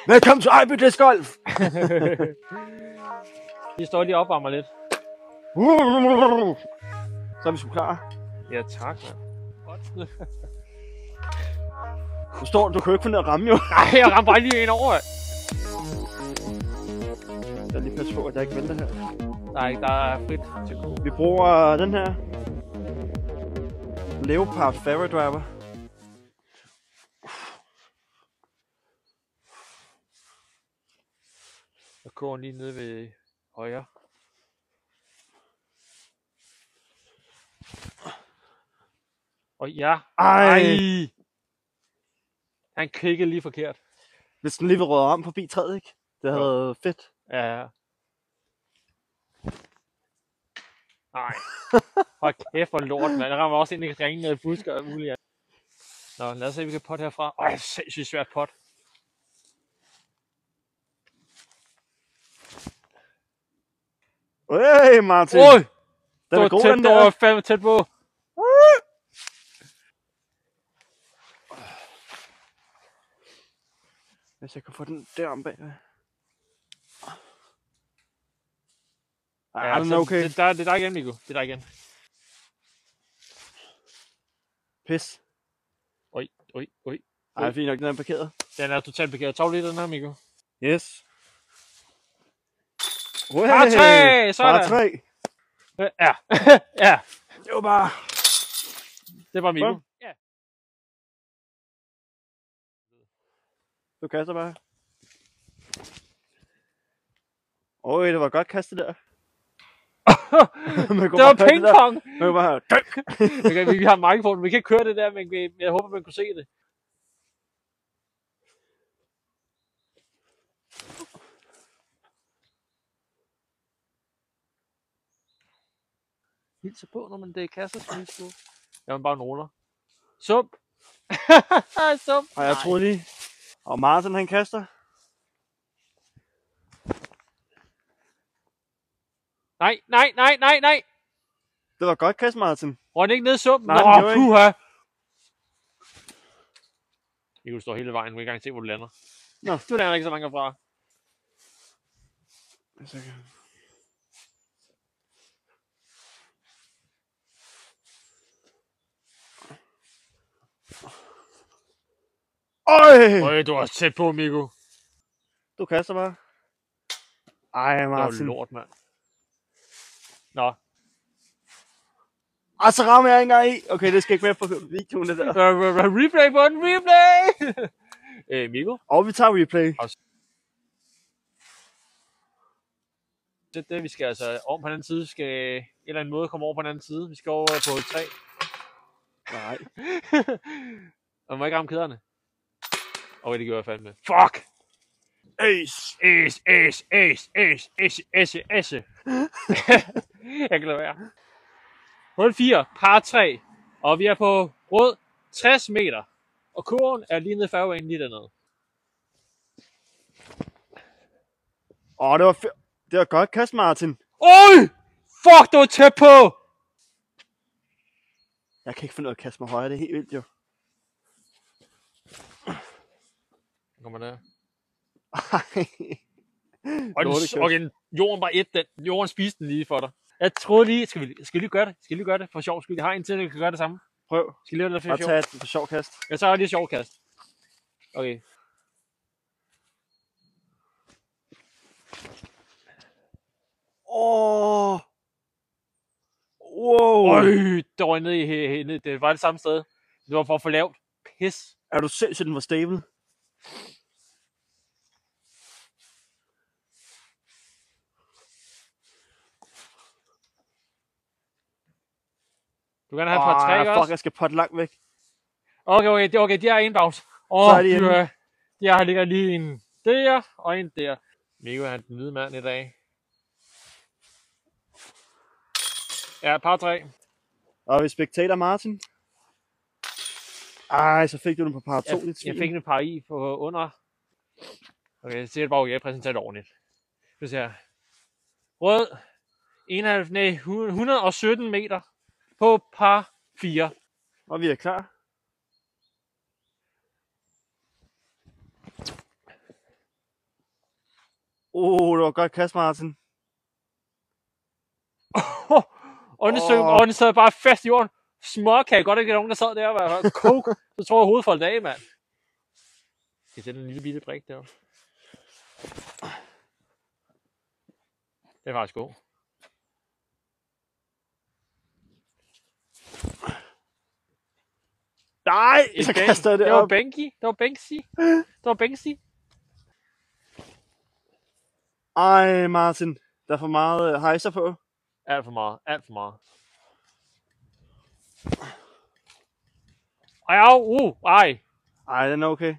Velkommen til Ejby Disc Golf! Vi står lige og opvarmer lidt. Så er vi sgu klar. Ja, tak, mand. Du kan jo ikke finde at ramme, jo. Nej, jeg rammer bare lige en over. Jeg lige passe på, at jeg ikke venter her. Nej, der er frit til god. Vi bruger den her Leopard Fairway Driver. Og koger lige nede ved højre. Og ja. Ej! Han kiggede lige forkert. Hvis den lige vil røde om forbi træet, ikke? Det havde været fedt. Ja. Nej. Hold kæft for lort, mand. Jeg rammer også ind i ringen og busker og muligt. Nå, lad os se, vi kan pot herfra. Sindssygt svært pot. Hey, Martin! Oj! Den er god, tæt, den der. Det var fandme tæt på. Hvis jeg kan få den der om bag. Ja, den er okay. Det er der igen, Mikko. Det er der igen. Pis. Oj. Ej, fint nok, den er parkeret. Den er totalt parkeret. Tag lige den her, Mikko. Yes. Par 3! Sådan! Par 3! Ja. Ja. Det var bare... Det var Mikko. Ja. Du kaster bare. Øj, det var godt kastet der. Det var pingpong! Man bare... Vi har mange på den. Vi kan ikke køre det der, men jeg håber, man kunne se det. Hilser på, når man det er kasser. Jamen bare nogle. Sump! Sump! Og jeg troede lige... Og Martin, han kaster. Nej! Det var godt kast, Martin. Røg ikke ned i sumpen? Nej, Nå, puha! Du står hele vejen, du kan ikke engang se, hvor du lander. Nå. Du lander ikke så langt fra. Øj, du var tæt på, Mikko. Du kaster bare. Ej, Martin. Det var lort, mand. Nå. Og så rammer jeg ikke engang i. Okay, det skal ikke med på videoen, det der. Replay på den, replay! Mikko? Og vi tager replay. Det vi skal altså om på den anden side. Vi skal en eller anden måde komme over på den anden side. Vi skal over på 3. Nej. Og må ikke ramme kæderne. Okay, det gør jeg fandme. Fuck! Ace! Ace! Jeg kan lade være. Hul 4, par 3. Og vi er på rød 60 meter. Og kurven er lige nede i fairwayen lige dernede. Det var godt kast, Martin. Oj! Fuck, du er tæt på! Jeg kan ikke finde ud af at kaste mig højere, det er helt vildt jo. Kommer der. Ej. Okay, jorden bare den. Jorden spiste den lige for dig. Jeg troede lige, skal vi lige gøre det? Skal vi lige gøre det for sjov skyld? Jeg har en til, der kan gøre det samme. Prøv. Skal vi lige gøre det for Bare sjov? tage et for sjov kast. Jeg tager lige sjov kast. Okay. Wow. Øj, det var nede det var det samme sted. Det var for lavt. Pis. Er du sindssygt, den var stable? Du kan have et par 3 også. Fuck, jeg skal potte langt væk. Okay, de er inbounds. De ligger lige en der og en der. Mikko er den hvide mand i dag. Ja, par 3. Og vi spectator Martin. Ej, så fik du den på par 2. Jeg fik en par i på under. Okay, så siger det bare, jeg præsenterer det ordentligt. Du ser. Rød. 117 meter. På par 4. Og vi er klar. Det var godt kast, Martin. Og den sad bare fast i jorden. Småkage. Godt ikke nogen, der sad der og var coke. Så tror jeg hovedet faldt af, mand. Jeg sætter en lille bitte brik der. Det er faktisk god. Nej, så kaster jeg det op. Det var Banksy. Ej, Martin. Der er for meget hejser på. Alt for meget. Ej. Ej, den er okay.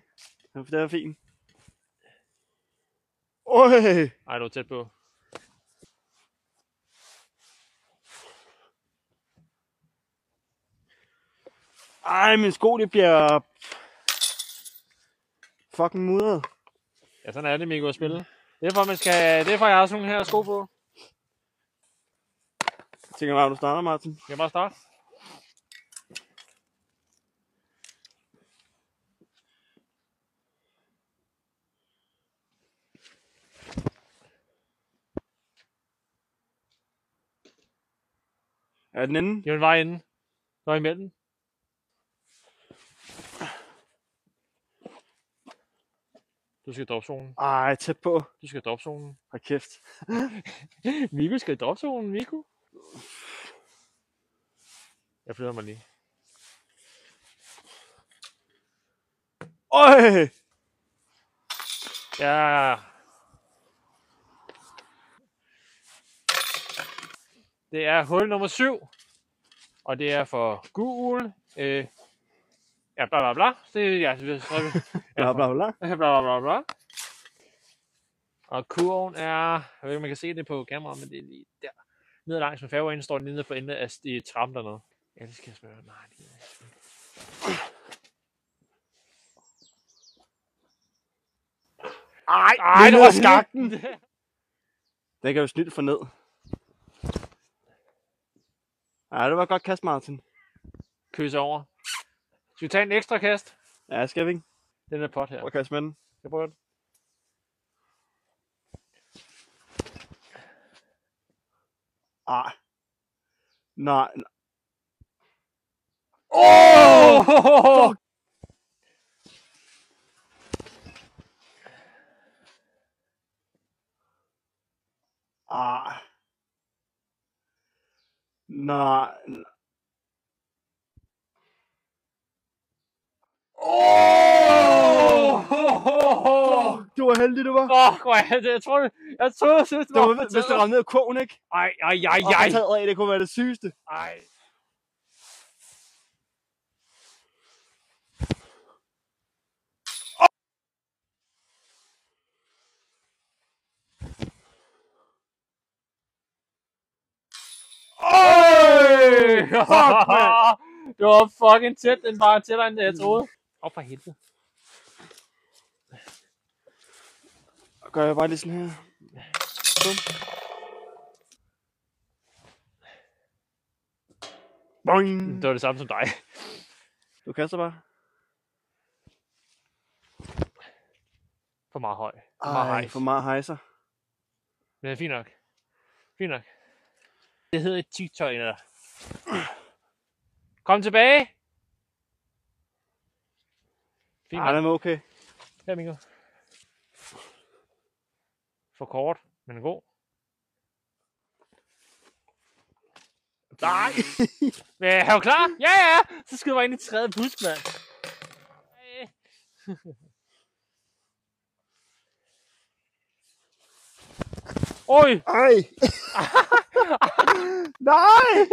Det er fint. Øj. Ej, du er tæt på. Ej, min sko, det bliver fucking mudret. Ja, sådan er det, Mikko, at spille. Det er for, jeg har sådan nogle her sko på. Jeg tænker bare, du starter, Martin. Jeg bare starte. Er den inde? Det er en vej inde. Der er imellem. Du skal droppe zonen. Ej, tæt på. Du skal droppe zonen. Hold kæft. Mikko skal droppe zonen, Mikko. Jeg flytter mig lige. Øj! Ja. Det er hul nummer 7. Og det er for gul. Ja, bla bla bla. Det er Bla bla bla. bla bla bla. Og kurven er, jeg ved ikke, man kan se det på kameraet, men det er lige der. Nede langs med fairwayen står den nede på enden af trappen dernede. Ja, det skal jeg spørge. Nej, det er ikke. Ej, det var skakten. Den kan jo snydt for ned. Ej, det var godt kast, Martin. Køse over. Skal vi tage en ekstra kast? Ja, skal vi ikke? Den er pot her. Prøv at kaste med den. Jeg prøver den. Ej. Nej. Åh! Ej. Nej. Du var heldig, du var. Jeg troede, Det var hvis det ramte ned af kurven, ikke? Ej. Og taget af, det kunne være det sygeste. Ej. Fuck, man. Det var fucking tæt, den var tættere end jeg troede. For helvede. Gør jeg bare lige sådan her. Bum. Boing. Det var det samme som dig. Du kaster bare. For meget høj. For meget hejser. Men det er fint nok. Det hedder et TikTok eller. Kom tilbage. Fint nok. Den er okay. Her, Mikko. For kort, men god. Nej. Er du klar? Ja. Så skal du bare ind i tredje busk, mand. Oj! Ej. Nej.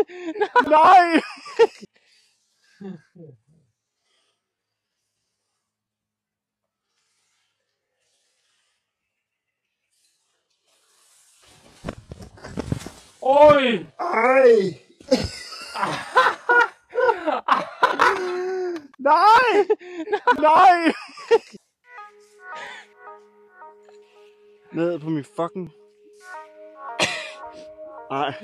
Oj! Ej. Nej. Ned på min fucking. Nej.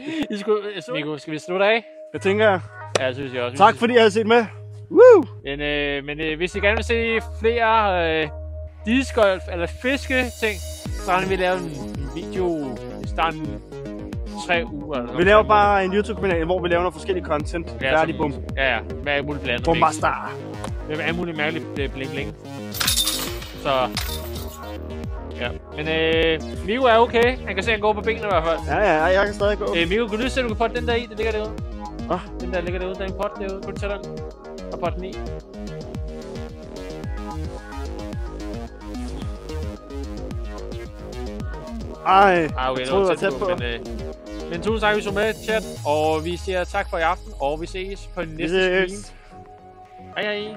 Mikko, skal vi slutte af? Jeg tænker. Ja, jeg synes jeg også. Tak fordi I har set med. Woo! Men hvis I gerne vil se flere discgolf eller fiske ting, så har vi lavet en video i starten 3 uger. Eller Vi laver bare en YouTube-kanal, hvor vi laver noget forskellige content. Færdig, bum. Ja, med alt muligt blandet. Bombastar. Med alt muligt mærkeligt bling. Så... Ja, men Migo er okay. Han kan se, at han går på benene i hvert fald. Ja, jeg kan stadig gå. Migo, kan du se, at du kan potte den der i? Den ligger derude. Hvad? Den der ligger derude. Der er en pot derude. Kan du tage den og potte den i? Ej, Okay, jeg troede, det var tæt på. Men tusind tak, vi så med, chat. Og vi siger tak for i aften. Og vi ses på næste stream. Hej hej.